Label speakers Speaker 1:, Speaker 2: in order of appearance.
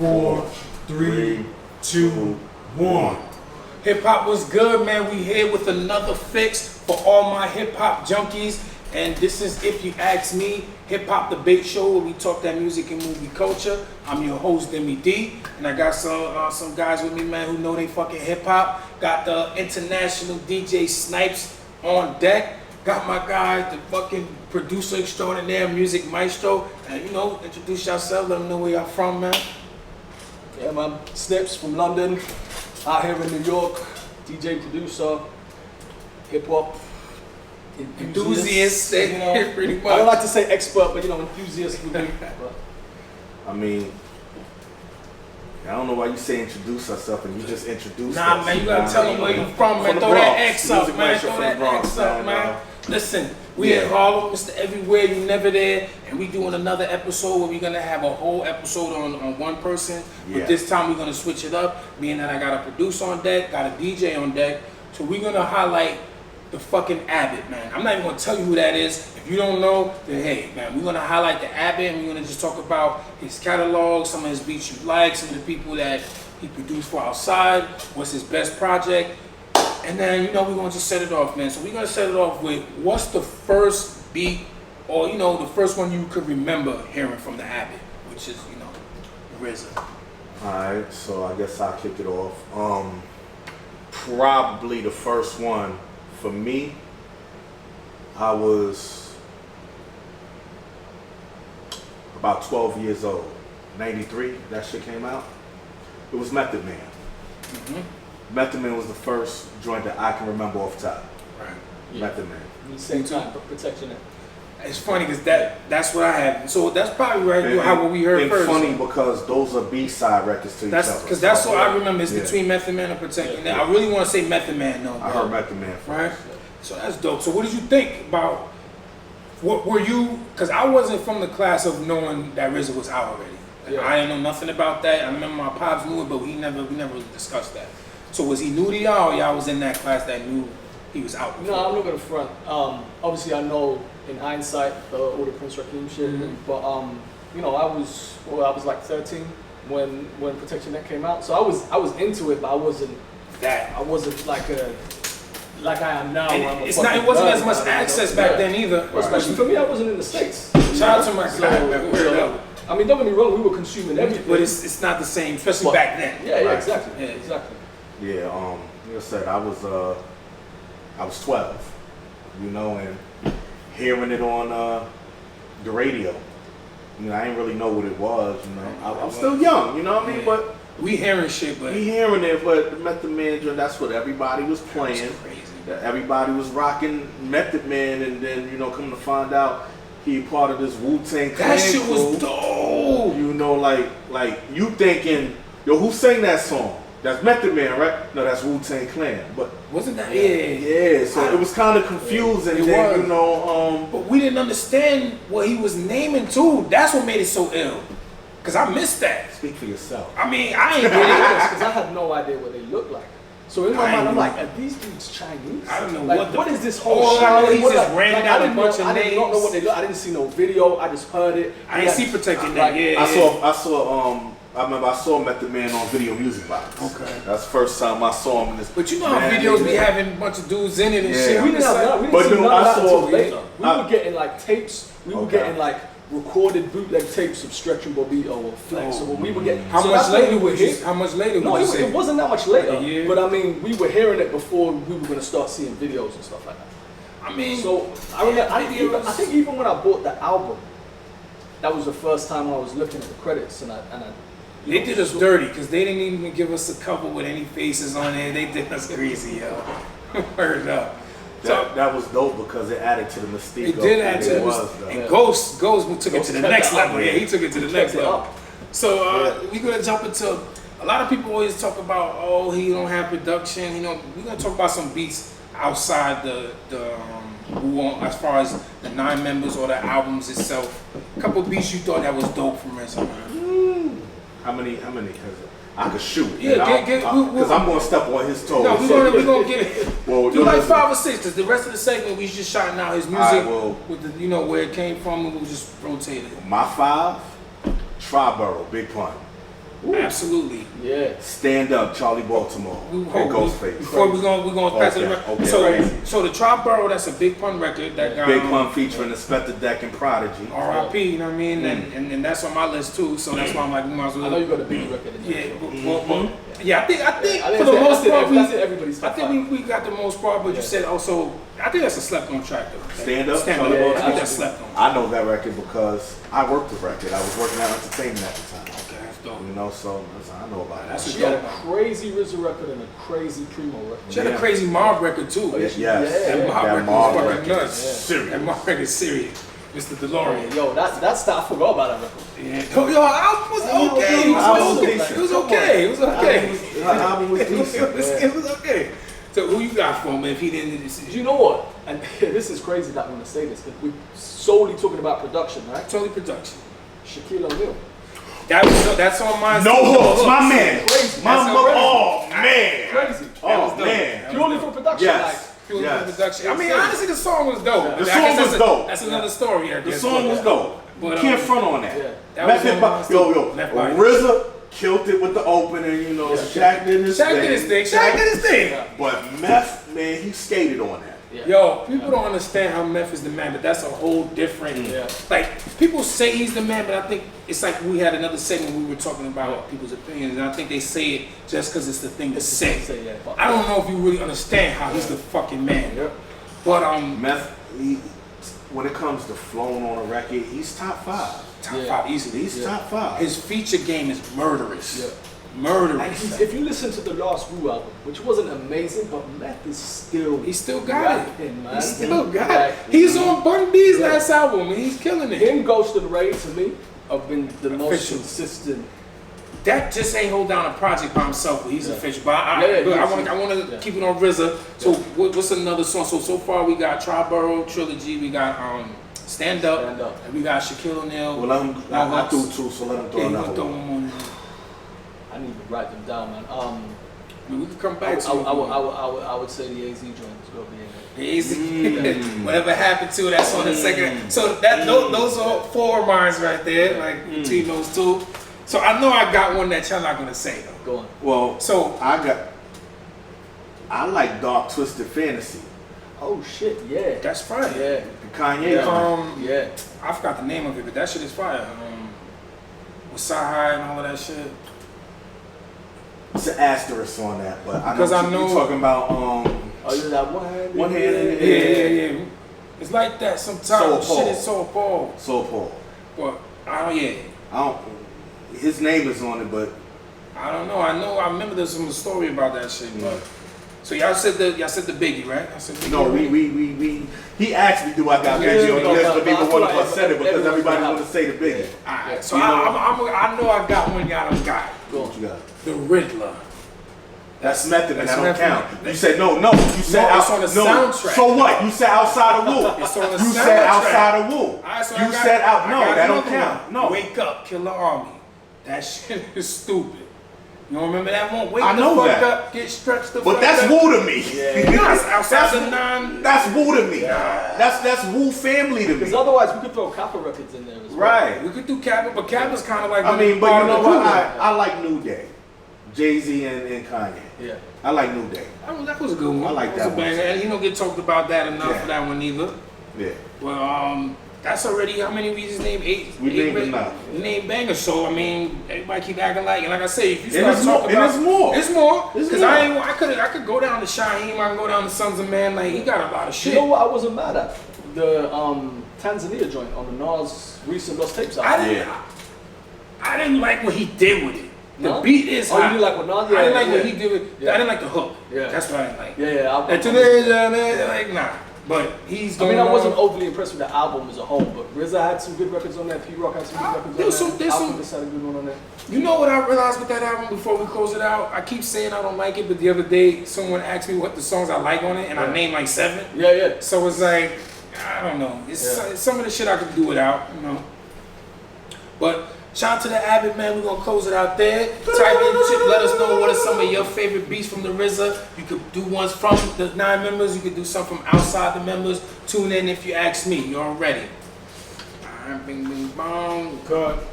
Speaker 1: 4, 3, 2, 1. Hip hop was good, man. We here with another fix for all my hip hop junkies. And this is, if you ask me, hip hop debate show where we talk that music and movie culture. I'm your host, Deme D, and I got some guys with me, man, who know they fucking hip hop. Got the international DJ Snipes on deck. Got my guy, the fucking producer extraordinaire, music maestro. And you know, introduce yourself, let them know where y'all from, man.
Speaker 2: Yeah, man. Snips from London, out here in New York, DJ, producer, hip hop
Speaker 1: enthusiast, you know. Pretty much.
Speaker 2: I don't like to say expert, but you know, enthusiast would be.
Speaker 3: I mean, I don't know why you say introduce yourself and you just introduce us.
Speaker 1: Nah, man, you gotta tell them where you from, man. Throw that X up, man. Throw that X up, man. Listen, we in Harlem, Mr. Everywhere, you never there, and we doing another episode where we're gonna have a whole episode on one person. But this time we're gonna switch it up, being that I got a producer on deck, got a DJ on deck. So we're gonna highlight the fucking Abbott, man. I'm not even gonna tell you who that is. If you don't know, then hey, man, we're gonna highlight the Abbott and we're gonna just talk about his catalog, some of his beats you like, some of the people that he produced for outside, what's his best project. And then, you know, we're gonna just set it off, man. So we're gonna set it off with what's the first beat, or you know, the first one you could remember hearing from the Abbott, which is, you know, RZA.
Speaker 3: Alright, so I guess I'll kick it off. Probably the first one for me, I was about 12 years old. 93, that shit came out. It was Method Man. Method Man was the first joint that I can remember off top.
Speaker 1: Right.
Speaker 3: Yeah. Method Man.
Speaker 2: Same time, Protection.
Speaker 1: It's funny because that's what I have. So that's probably right how what we heard
Speaker 3: and
Speaker 1: first.
Speaker 3: It's funny because those are B-side records to each other.
Speaker 1: Because that's what I remember is between Method Man and Protection. I really want to say Method Man, though.
Speaker 3: I heard Method Man first.
Speaker 1: Right? So that's dope. So what did you think about, what were you, because I wasn't from the class of knowing that RZA was out already. I didn't know nothing about that. I remember my pops knew it, but we never really discussed that. So was he new to y'all, or y'all was in that class that knew he was out before?
Speaker 2: No, I'm not gonna front. Obviously I know in hindsight all the Prince Rakeem shit, but you know, I was like 13 when Protection Net came out, so I was into it, but I wasn't like I am now.
Speaker 1: It wasn't as much access back then either.
Speaker 2: Well, especially for me, I wasn't in the States.
Speaker 1: Shout out to my guy.
Speaker 2: I mean, don't get me wrong, we were consuming everything,
Speaker 1: but it's not the same, especially back then.
Speaker 2: Yeah,
Speaker 3: Right.
Speaker 2: exactly.
Speaker 1: Yeah.
Speaker 2: Exactly.
Speaker 3: Yeah, like I said, I was 12, you know, and hearing it on the radio. You know, I didn't really know what it was, you know. I'm still young, you know what I mean? But
Speaker 1: we hearing shit, but
Speaker 3: we hearing it, but the Method Man, that's what everybody was playing.
Speaker 1: That's crazy.
Speaker 3: Everybody was rocking Method Man, and then, you know, come to find out he part of this Wu-Tang Clan.
Speaker 1: That shit was dope.
Speaker 3: You know, like you thinking, yo, who sang that song? That's Method Man, right? No, that's Wu-Tang Clan. But
Speaker 1: wasn't that?
Speaker 3: Yeah. So it was kind of confusing.
Speaker 1: It
Speaker 3: then,
Speaker 1: was.
Speaker 3: You know,
Speaker 1: but we didn't understand what he was naming too. That's what made it so ill. Cause I missed that.
Speaker 3: Speak for yourself.
Speaker 1: I mean, I ain't get it.
Speaker 2: Because I had no idea what they looked like. So in my mind, I'm like, are these dudes Chinese?
Speaker 1: I don't know
Speaker 2: like, what is this whole
Speaker 1: shit. He
Speaker 2: what,
Speaker 1: just ran down a bunch of names.
Speaker 2: I did not know what they look. I didn't see no video. I just heard it.
Speaker 1: I didn't see Protecting That.
Speaker 3: I remember I saw Method Man on Video Music Box.
Speaker 1: Okay.
Speaker 3: That's the first time I saw him in this.
Speaker 1: But you know how videos be having a bunch of dudes in it and shit.
Speaker 2: We didn't have that. We didn't see none of that until later. We were getting like tapes. We were getting like recorded bootleg tapes of Stretch and Bobito or Flex. So we were getting.
Speaker 1: How much later was it? How much later?
Speaker 2: No, it wasn't that much later.
Speaker 1: Like a year?
Speaker 2: But I mean, we were hearing it before we were gonna start seeing videos and stuff like that.
Speaker 1: I mean,
Speaker 2: so I remember. I think even when I bought the album, that was the first time I was looking at the credits, and I
Speaker 1: they did us dirty because they didn't even give us a cover with any faces on it. They did us crazy, yo. Word up.
Speaker 3: That was dope because it added to the mystique.
Speaker 1: It did add to the mystique. And Ghost took it to the next level. Yeah, he took it to the next level. So we're gonna jump into. A lot of people always talk about, oh, he don't have production. You know, we're gonna talk about some beats outside the as far as the 9 members or the albums itself. A couple beats you thought that was dope from RZA, man.
Speaker 3: How many? I could shoot.
Speaker 1: Yeah,
Speaker 3: because I'm gonna step on his toes.
Speaker 1: No, we're gonna get it.
Speaker 3: Well,
Speaker 1: do like 5 or 6, because the rest of the segment we just shouting out his music
Speaker 3: right,
Speaker 1: with the, you know, where it came from, and we'll just rotate it.
Speaker 3: My 5, Triborough, Big Pun.
Speaker 1: Absolutely.
Speaker 2: Yeah.
Speaker 3: Stand Up, Charlie Baltimore, and Ghostface.
Speaker 1: Before we're gonna pass it around. So the Triborough, that's a Big Pun record that got
Speaker 3: Big Pun featuring Inspector Deck and Prodigy.
Speaker 1: R.I.P. You know what I mean? And that's on my list too. So that's why I'm like, we might as well.
Speaker 2: I know you got a big record in there.
Speaker 1: Yeah, I think for the most part,
Speaker 2: that's everybody's.
Speaker 1: I think we got the most part, but you said also, I think that's a slept on track though.
Speaker 3: Stand Up,
Speaker 1: I
Speaker 3: Charlie
Speaker 1: think
Speaker 3: Baltimore.
Speaker 1: that's slept on.
Speaker 3: I know that record because I worked the record. I was working at entertainment at the time.
Speaker 1: Okay, that's dope.
Speaker 3: You know, so I know about that.
Speaker 2: She had a crazy RZA record and a crazy Primo record.
Speaker 1: She had a crazy Mob record too.
Speaker 3: Yes.
Speaker 1: That Mob
Speaker 3: That
Speaker 1: record
Speaker 3: Mob
Speaker 1: was
Speaker 3: record
Speaker 1: fucking nuts.
Speaker 3: serious.
Speaker 1: That Mob record is serious. Mr. DeLorean.
Speaker 2: Yo, that's I forgot about that record.
Speaker 1: Yeah. Yo, album was okay. It was okay. It was okay.
Speaker 3: The album was decent.
Speaker 1: It was okay. So who you got for him if he didn't?
Speaker 2: You know what? And this is crazy that I'm gonna say this, because we're solely talking about production, right?
Speaker 1: Totally production.
Speaker 2: Shaquille O'Neal.
Speaker 1: That's on my.
Speaker 3: No hooks, my man.
Speaker 2: Crazy.
Speaker 3: Oh man.
Speaker 2: Crazy.
Speaker 3: Oh man.
Speaker 2: Purely for production,
Speaker 3: Yes.
Speaker 1: Purely for production. I mean, honestly, the song was dope.
Speaker 3: The song was dope.
Speaker 1: That's another story, I
Speaker 3: The
Speaker 1: guess.
Speaker 3: song was dope.
Speaker 1: But,
Speaker 3: Can't front on that.
Speaker 2: Yeah.
Speaker 1: That
Speaker 3: Meth
Speaker 1: was
Speaker 3: Hip
Speaker 1: on
Speaker 3: Hop,
Speaker 1: my
Speaker 3: RZA killed it with the opening, you know, Shaq did his thing.
Speaker 1: Shaq did his thing.
Speaker 3: But Meth, man, he skated on that.
Speaker 2: Yeah.
Speaker 1: Yo, people don't understand how Meth is the man, but that's a whole different. Like, people say he's the man, but I think it's like we had another segment we were talking about people's opinions, and I think they say it just because it's the thing to say. I don't know if you really understand how he's the fucking man. But
Speaker 3: Meth, when it comes to flowing on a record, he's top 5.
Speaker 1: Top 5 easily.
Speaker 3: He's top 5.
Speaker 1: His feature game is murderous. Murderous.
Speaker 2: And if you listen to the Last Wu album, which wasn't amazing, but Meth is still.
Speaker 1: He still got it.
Speaker 2: Man.
Speaker 1: He still got it. He's on Bun B's last album, and he's killing it.
Speaker 2: Him, Ghost, and Ray, to me, have been the most
Speaker 1: Official.
Speaker 2: consistent.
Speaker 1: That just ain't hold down a project by himself, but he's official. But I want to keep it on RZA. So what's another song? So far we got Triborough Trilogy, we got Stand Up, and we got Shaquille O'Neal.
Speaker 3: Well, I threw 2, so let him throw another one.
Speaker 2: I need to write them down, man.
Speaker 1: We can come back to
Speaker 2: I would say the AZ joint is gonna be in there.
Speaker 1: The AZ, whatever happened to it, that's on the second. So those are 4 of mine right there, like between those 2. So I know I got one that y'all not gonna say though.
Speaker 2: Go on.
Speaker 3: Well, so I like Dark Twisted Fantasy.
Speaker 2: Oh shit, yeah.
Speaker 1: That's fire.
Speaker 2: Yeah.
Speaker 3: Kanye.
Speaker 2: Yeah.
Speaker 1: I forgot the name of it, but that shit is fire. With Sahai and all of that shit.
Speaker 3: It's an asterisk on that, but I
Speaker 1: Because I know
Speaker 3: you're talking about
Speaker 2: Oh, you're that one hand.
Speaker 1: Yeah. It's like that sometimes. Shit is so Paul. But I don't.
Speaker 3: His name is on it, but
Speaker 1: I don't know. I remember there's some story about that shit. But so y'all said the Biggie, right? I said Biggie.
Speaker 3: No, we he asked me, do I got Biggie on the list, but neither one of us said it because everybody want to say the Biggie.
Speaker 1: Alright, so I know I got one y'all don't got.
Speaker 3: What you got?
Speaker 1: The Riddler.
Speaker 3: That's Method, and that don't count. You said no. You said
Speaker 1: it's on the soundtrack.
Speaker 3: So what? You said outside of Wu.
Speaker 1: It's on the
Speaker 3: You
Speaker 1: soundtrack.
Speaker 3: said outside of Wu.
Speaker 1: Alright, so
Speaker 3: You said out. No, that don't count. No.
Speaker 1: Wake Up, Killer Army. That shit is stupid. You don't remember that one? Wake
Speaker 3: I know
Speaker 1: the fuck
Speaker 3: that.
Speaker 1: up, get stretched the
Speaker 3: But
Speaker 1: fuck
Speaker 3: that's
Speaker 1: up.
Speaker 3: Wu to me.
Speaker 1: That's outside the non.
Speaker 3: That's Wu to me. That's Wu family to
Speaker 2: Because
Speaker 3: me.
Speaker 2: otherwise we could throw Kappa records in there as well.
Speaker 3: Right.
Speaker 1: We could do Kappa, but Kappa's kind of like.
Speaker 3: I mean, but
Speaker 1: part
Speaker 3: you know
Speaker 1: of the
Speaker 3: what?
Speaker 1: crew.
Speaker 3: I like New Day. Jay-Z and Kanye.
Speaker 2: Yeah.
Speaker 3: I like New Day.
Speaker 1: That was a good one.
Speaker 3: I like that
Speaker 1: was a banger.
Speaker 3: one.
Speaker 1: And you don't get talked about that enough for that one either.
Speaker 3: Yeah.
Speaker 1: Well, that's already how many we just named 8.
Speaker 3: We named enough.
Speaker 1: We named bangers. So I mean, everybody keep acting like, and like I say, if you
Speaker 3: And
Speaker 1: start talking about,
Speaker 3: it's more.
Speaker 1: it's more.
Speaker 3: It's
Speaker 1: Because
Speaker 3: more.
Speaker 1: I could go down to Shaheem. I can go down to Sons of Man. Like he got a lot of shit.
Speaker 2: You know what I wasn't mad at? The Tanzania joint on the Nas recent Lost Tapes album.
Speaker 1: I didn't like what he did with it. The
Speaker 2: No?
Speaker 1: beat is
Speaker 2: Oh,
Speaker 1: hot.
Speaker 2: you didn't like what Nas?
Speaker 1: I didn't like what he did with.
Speaker 2: Yeah.
Speaker 1: I didn't like the hook.
Speaker 2: Yeah.
Speaker 1: That's what I didn't like.
Speaker 2: Yeah.
Speaker 1: And today, like nah. But he's
Speaker 2: I
Speaker 1: going
Speaker 2: mean, I
Speaker 1: on.
Speaker 2: wasn't overly impressed with the album as a whole, but RZA had some good records on there. P-Rock had some good records on there. Alchemist had a good one on there.
Speaker 1: You know what I realized with that album before we close it out? I keep saying I don't like it, but the other day someone asked me what the songs I like on it, and I named like 7.
Speaker 2: Yeah.
Speaker 1: So it's like, I don't know. It's some of the shit I could do without, you know. But shout out to the Abbott, man. We're gonna close it out there. Type in, let us know what are some of your favorite beats from the RZA. You could do ones from the 9 members. You could do some from outside the members. Tune in if you ask me. You're ready. Bing, bing, bong. Cut.